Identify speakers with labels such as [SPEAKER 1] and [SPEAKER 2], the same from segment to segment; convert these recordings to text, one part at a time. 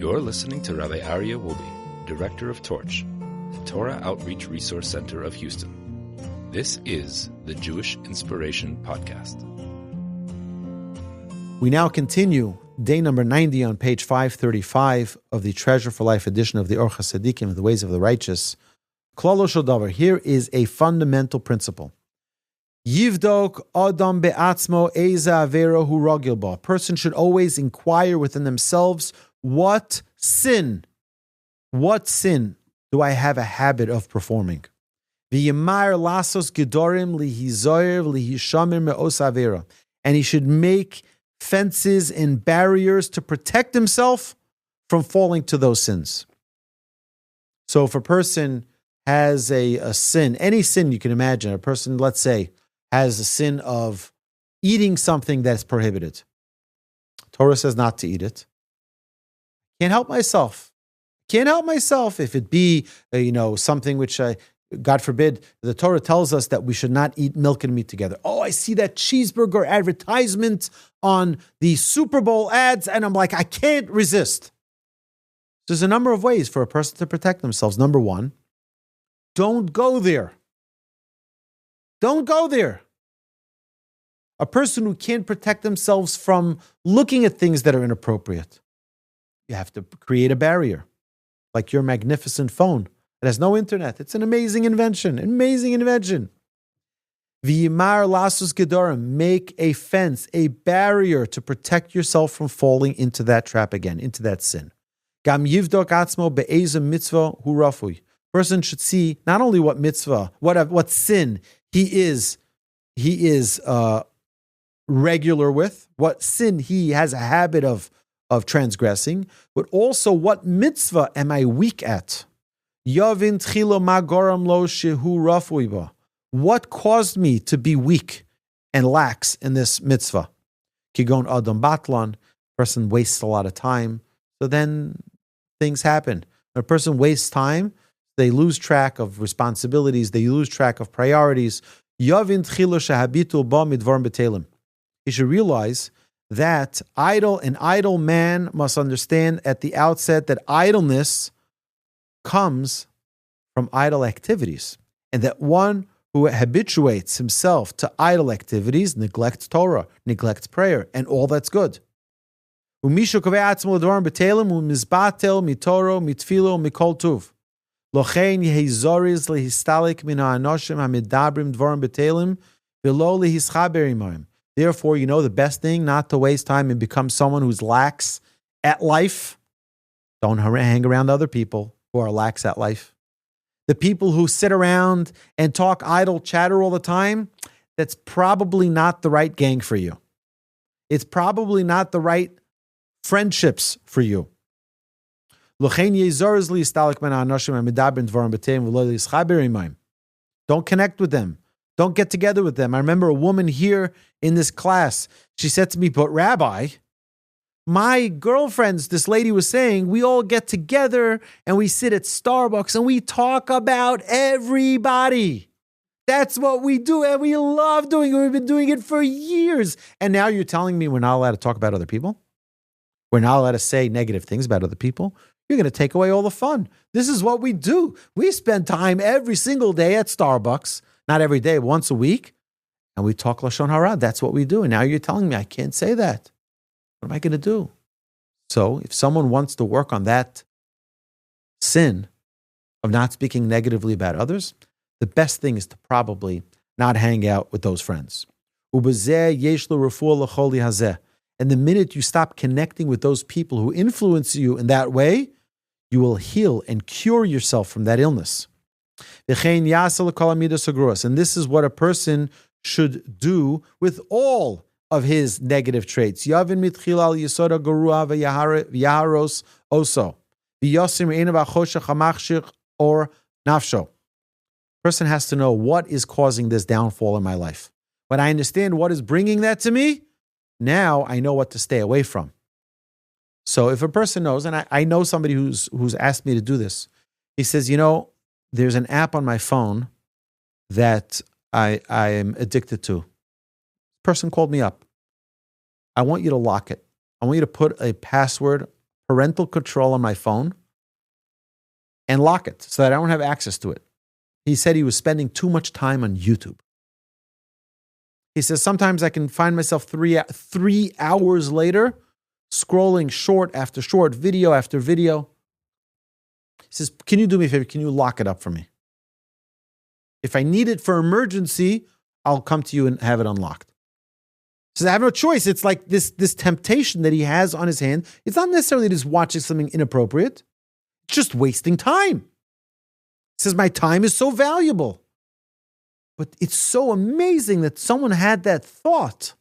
[SPEAKER 1] You're listening to Rabbi Aryeh Wolbe, Director of Torch, the Torah Outreach Resource Center of Houston. This is the Jewish Inspiration Podcast.
[SPEAKER 2] We now continue day number 90 on page 535 of the Treasure for Life edition of the Orchos, Tzaddikim, the Ways of the Righteous. Klalo shel davar. Here is a fundamental principle. Yivdok adam be'atzmo eza avera hu ragil ba. A person should always inquire within themselves, what sin do I have a habit of performing? V'yimar lasos gedorim lihizoyer lihishamir me'os avera. And he should make fences and barriers to protect himself from falling to those sins. So if a person has a sin, any sin you can imagine, a person, let's say, has a sin of eating something that's prohibited. Torah says not to eat it. Can't help myself. If it be, something which God forbid, the Torah tells us that we should not eat milk and meat together. Oh, I see that cheeseburger advertisement on the Super Bowl ads, and I'm like, I can't resist. There's a number of ways for a person to protect themselves. Number one, don't go there. Don't go there. A person who can't protect themselves from looking at things that are inappropriate, you have to create a barrier, like your magnificent phone. It has no internet. It's an amazing invention. V'yimar lasus gedorim. Make a fence, a barrier to protect yourself from falling into that trap again, into that sin. Gam yivdok atzmo be'ezem mitzvah hu rafui. Person should see not only what mitzvah, what sin he is regular with, what sin he has a habit of transgressing, but also what mitzvah am I weak at? Yavin tchilo ma goram lo shehu rafui ba. What caused me to be weak and lax in this mitzvah? Kigon adam batlan. Person wastes a lot of time, so then things happen. When a person wastes time, they lose track of responsibilities. They lose track of priorities. Yavin tchilo habitual ba midvarim betelim. You should realize that an idle man must understand at the outset that idleness comes from idle activities, and that one who habituates himself to idle activities neglects Torah, neglects prayer, and all that's good. Umishu kovei atzmo l'dvarim betelim u'mizbatel mitoro mitfilo mikol tuv. Lochein yehi zoriz lehistalik min ha'anoshim hamidabrim dvarim betelim v'lo lehischaber imayim. Therefore, the best thing, not to waste time and become someone who's lax at life. Don't hang around other people who are lax at life. The people who sit around and talk idle chatter all the time, that's probably not the right gang for you. It's probably not the right friendships for you. Don't connect with them. Don't get together with them. I remember a woman here in this class. She said to me, but Rabbi, my girlfriends, this lady was saying, we all get together and we sit at Starbucks and we talk about everybody. That's what we do and we love doing it. We've been doing it for years. And now you're telling me we're not allowed to talk about other people? We're not allowed to say negative things about other people? You're going to take away all the fun. This is what we do. We spend time every single day at Starbucks. Not every day, once a week. And we talk Lashon Hara. That's what we do. And now you're telling me I can't say that. What am I going to do? So if someone wants to work on that sin of not speaking negatively about others, the best thing is to probably not hang out with those friends. And the minute you stop connecting with those people who influence you in that way, you will heal and cure yourself from that illness. And this is what a person should do with all of his negative traits. Person has to know what is causing this downfall in my life. When I understand what is bringing that to me, now I know what to stay away from. So if a person knows, and I know somebody who's asked me to do this, he says, there's an app on my phone that I am addicted to. Person called me up. I want you to lock it. I want you to put a password, parental control on my phone and lock it so that I don't have access to it. He said he was spending too much time on YouTube. He says, sometimes I can find myself 3 hours later scrolling short after short, video after video. He says, can you do me a favor? Can you lock it up for me? If I need it for emergency, I'll come to you and have it unlocked. He says, I have no choice. It's like this temptation that he has on his hand. It's not necessarily just watching something inappropriate. It's just wasting time. He says, my time is so valuable. But it's so amazing that someone had that thought.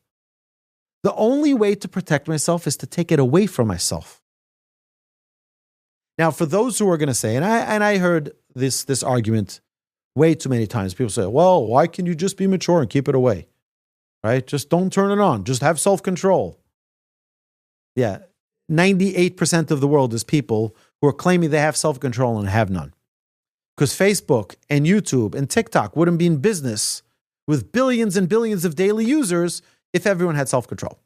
[SPEAKER 2] The only way to protect myself is to take it away from myself. Now, for those who are going to say, and I heard this argument way too many times. People say, well, why can you just be mature and keep it away? Right? Just don't turn it on. Just have self-control. Yeah, 98% of the world is people who are claiming they have self-control and have none. Because Facebook and YouTube and TikTok wouldn't be in business with billions and billions of daily users if everyone had self-control.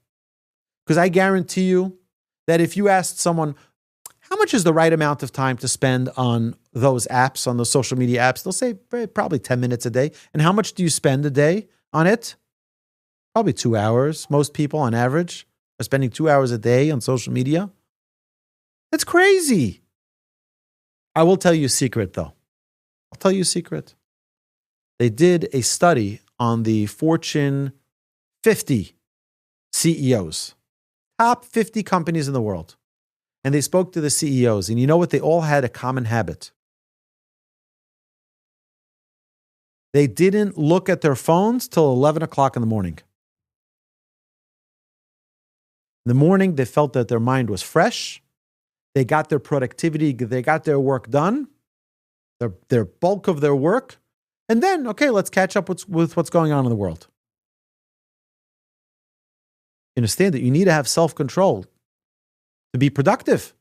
[SPEAKER 2] Because I guarantee you that if you asked someone, how much is the right amount of time to spend on those apps, on those social media apps, they'll say probably 10 minutes a day. And how much do you spend a day on it? Probably 2 hours. Most people on average are spending 2 hours a day on social media. That's crazy. I will tell you a secret though. I'll tell you a secret. They did a study on the Fortune 50 CEOs, top 50 companies in the world. And they spoke to the CEOs. And you know what? They all had a common habit. They didn't look at their phones till 11 o'clock in the morning. In the morning, they felt that their mind was fresh. They got their productivity, they got their work done. Their bulk of their work, and then, okay, let's catch up with what's going on in the world. Understand that you need to have self-control to be productive.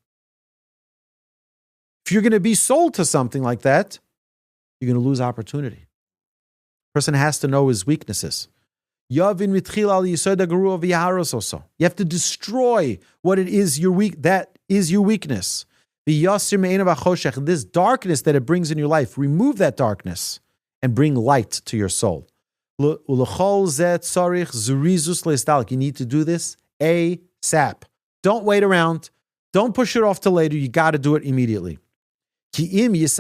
[SPEAKER 2] If you're going to be sold to something like that, you're going to lose opportunity. A person has to know his weaknesses. You have to destroy what it is that is your weakness. This darkness that it brings in your life, remove that darkness and bring light to your soul. You need to do this ASAP. Don't wait around. Don't push it off till later. You got to do it immediately. If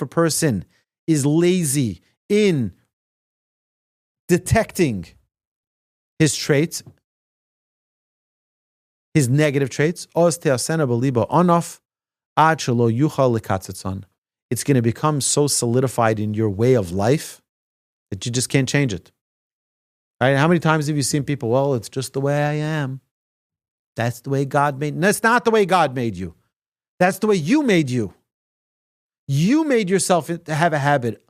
[SPEAKER 2] a person is lazy in detecting his traits, his negative traits, it's going to become so solidified in your way of life that you just can't change it. Right? How many times have you seen people, well, it's just the way I am. That's the way God made me. That's not the way God made you. That's the way you made you. You made yourself to have a habit.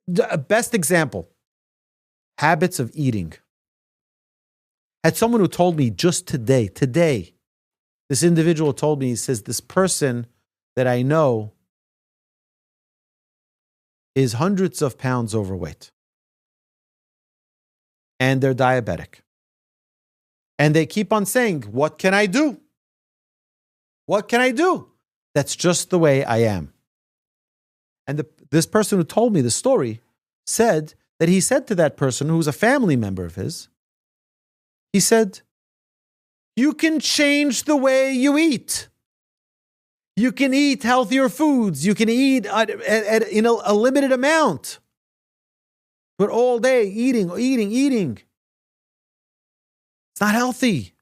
[SPEAKER 2] The best example, habits of eating. Had someone who told me just today, this individual told me, he says, this person that I know is hundreds of pounds overweight. And they're diabetic. And they keep on saying, what can I do? What can I do? That's just the way I am. And this person who told me the story said that he said to that person who was a family member of his, he said, you can change the way you eat. You can eat healthier foods. You can eat in a limited amount. But all day, eating. It's not healthy.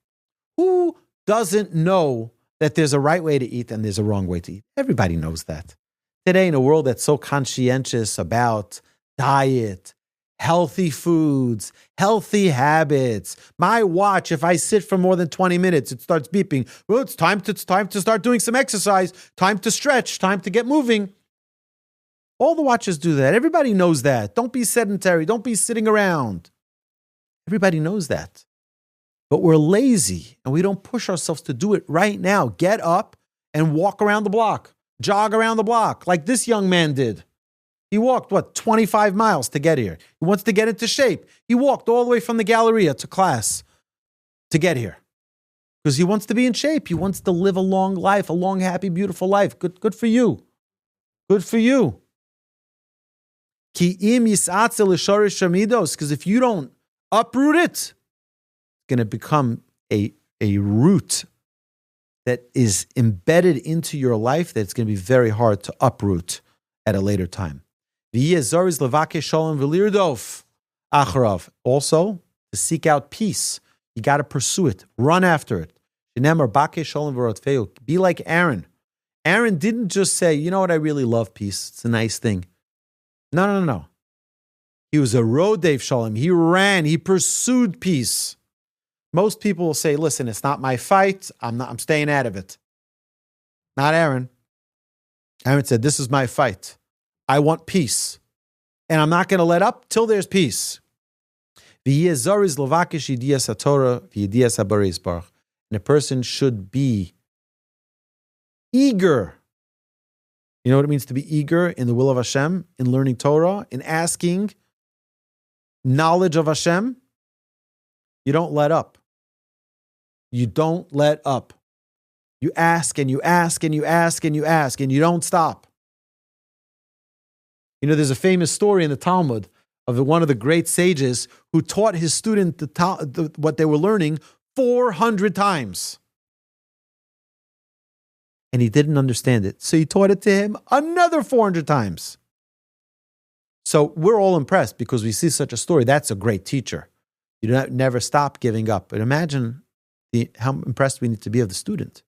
[SPEAKER 2] Who doesn't know that there's a right way to eat and there's a wrong way to eat? Everybody knows that. Today, in a world that's so conscientious about diet, healthy foods, healthy habits. My watch, if I sit for more than 20 minutes, it starts beeping. Well, it's time to start doing some exercise, time to stretch, time to get moving. All the watches do that. Everybody knows that. Don't be sedentary. Don't be sitting around. Everybody knows that. But we're lazy and we don't push ourselves to do it right now. Get up and walk around the block. Jog around the block like this young man did. He walked, 25 miles to get here. He wants to get into shape. He walked all the way from the Galleria to class to get here. because he wants to be in shape. He wants to live a long life, a long, happy, beautiful life. Good for you. Good for you. Because if you don't uproot it, it's going to become a root that is embedded into your life that's going to be very hard to uproot at a later time. Also, to seek out peace. You got to pursue it. Run after it. Be like Aaron. Aaron didn't just say, you know what, I really love peace. It's a nice thing. No. He was a rodev shalom. He ran. He pursued peace. Most people will say, listen, it's not my fight. I'm staying out of it. Not Aaron. Aaron said, this is my fight. I want peace. And I'm not going to let up till there's peace. And a person should be eager. You know what it means to be eager in the will of Hashem, in learning Torah, in asking knowledge of Hashem? You don't let up. You don't let up. You ask and you ask and you ask and you ask and you don't stop. You know, there's a famous story in the Talmud of one of the great sages who taught his student what they were learning 400 times. And he didn't understand it. So he taught it to him another 400 times. So we're all impressed because we see such a story. That's a great teacher. You never stop giving up. But imagine how impressed we need to be of the student.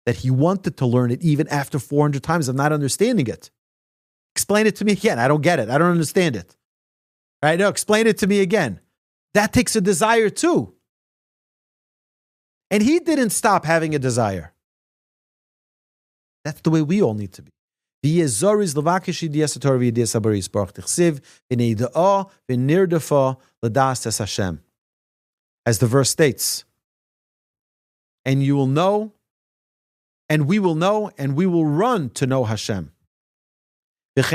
[SPEAKER 2] That he wanted to learn it even after 400 times of not understanding it. Explain it to me again. I don't get it. I don't understand it. Right? No, explain it to me again. That takes a desire too. And he didn't stop having a desire. That's the way we all need to be. As the verse states, and you will know, and we will know, and we will run to know Hashem. As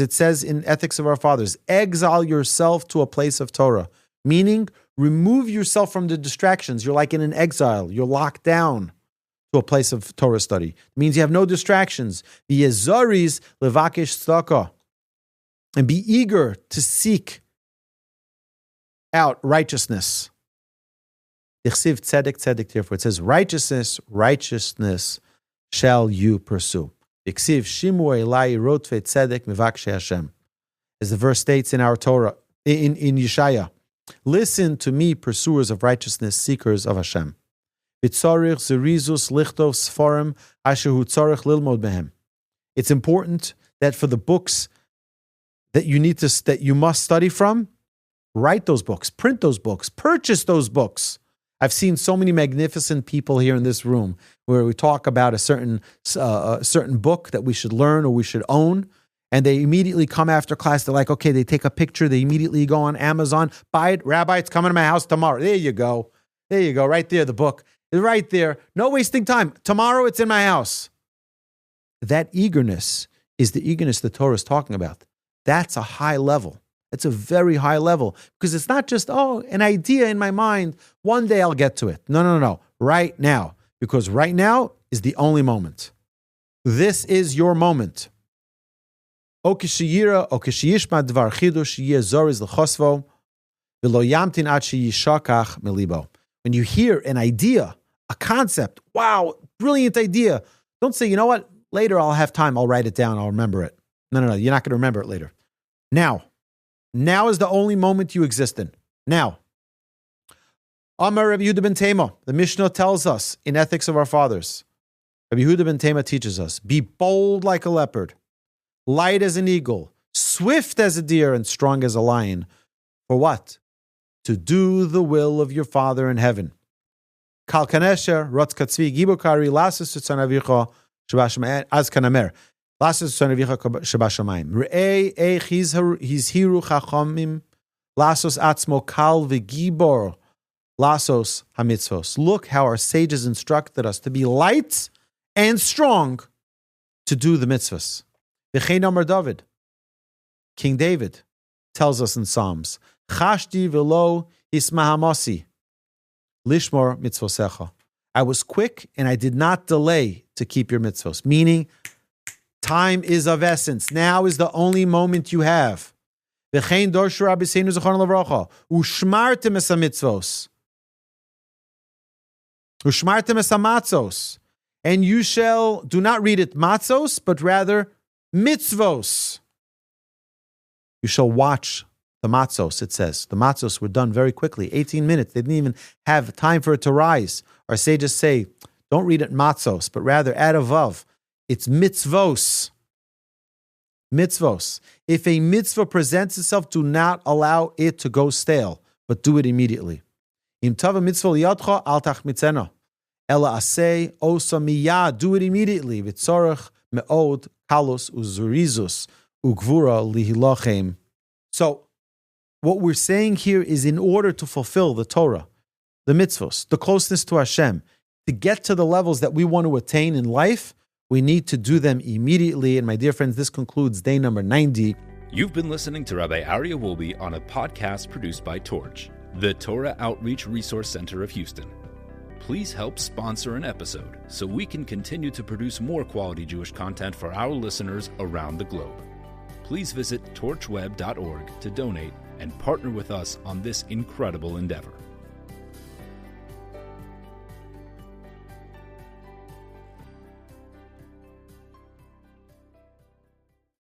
[SPEAKER 2] it says in Ethics of Our Fathers, exile yourself to a place of Torah, meaning remove yourself from the distractions. You're like in an exile. You're locked down to a place of Torah study. It means you have no distractions. And be eager to seek out righteousness. Therefore, it says, righteousness shall you pursue. As the verse states in our Torah, in Yeshaya, listen to me, pursuers of righteousness, seekers of Hashem. It's important that for the books that you must study from, write those books, print those books, purchase those books. I've seen so many magnificent people here in this room where we talk about a certain book that we should learn or we should own, and they immediately come after class. They're like, okay, they take a picture. They immediately go on Amazon, buy it. Rabbi, it's coming to my house tomorrow. There you go. Right there, the book is right there. No wasting time. Tomorrow, it's in my house. That eagerness is the eagerness the Torah is talking about. That's a high level. It's a very high level because it's not just, an idea in my mind. One day I'll get to it. No. Right now. Because right now is the only moment. This is your moment. When you hear an idea, a concept, wow, brilliant idea, don't say, you know what, later I'll have time, I'll write it down, I'll remember it. No, you're not going to remember it later. Now is the only moment you exist in. Now. Amar Rabbi Yehuda ben Tema, the Mishnah tells us in Ethics of Our Fathers, Rabbi Yehuda ben Tema teaches us, be bold like a leopard, light as an eagle, swift as a deer, and strong as a lion. For what? To do the will of your Father in heaven. Kal kanesher, rotz katzvi, gibokari, lasis tzanavicha, shabashamayim, az kanamer. Lasis tzanavicha shabashamayim. Re'ei eich hizhiru chachamim, lasos atzmo kal v'gibor, lasos hamitzvos. Look how our sages instructed us to be light and strong to do the mitzvahs. V'chein Amar David, King David tells us in Psalms, Chashti v'lo Ismahamasi. Lishmor mitzvosecha. I was quick and I did not delay to keep your mitzvos. Meaning, time is of essence. Now is the only moment you have. V'chein dorshu Rabbeinu Zechron Lavrocha. Ushmartem es mitzvos. Ushmartem es matzos. And you shall, do not read it matzos, but rather mitzvos. You shall watch the matzos, it says. The matzos were done very quickly, 18 minutes. They didn't even have time for it to rise. Our sages say, don't read it matzos, but rather add a vav. It's mitzvos. Mitzvos. If a mitzvah presents itself, do not allow it to go stale, but do it immediately. Im tava mitzvah liyadcha al tachmitzena. Ela aseh osa miyad. Do it immediately. V'tzorach me'od kalos uzurizus ugvura lihilachem. So, what we're saying here is in order to fulfill the Torah, the mitzvos, the closeness to Hashem, to get to the levels that we want to attain in life, we need to do them immediately. And my dear friends, this concludes day number 90.
[SPEAKER 1] You've been listening to Rabbi Aryeh Wolbe on a podcast produced by Torch, the Torah Outreach Resource Center of Houston. Please help sponsor an episode so we can continue to produce more quality Jewish content for our listeners around the globe. Please visit torchweb.org to donate and partner with us on this incredible endeavor.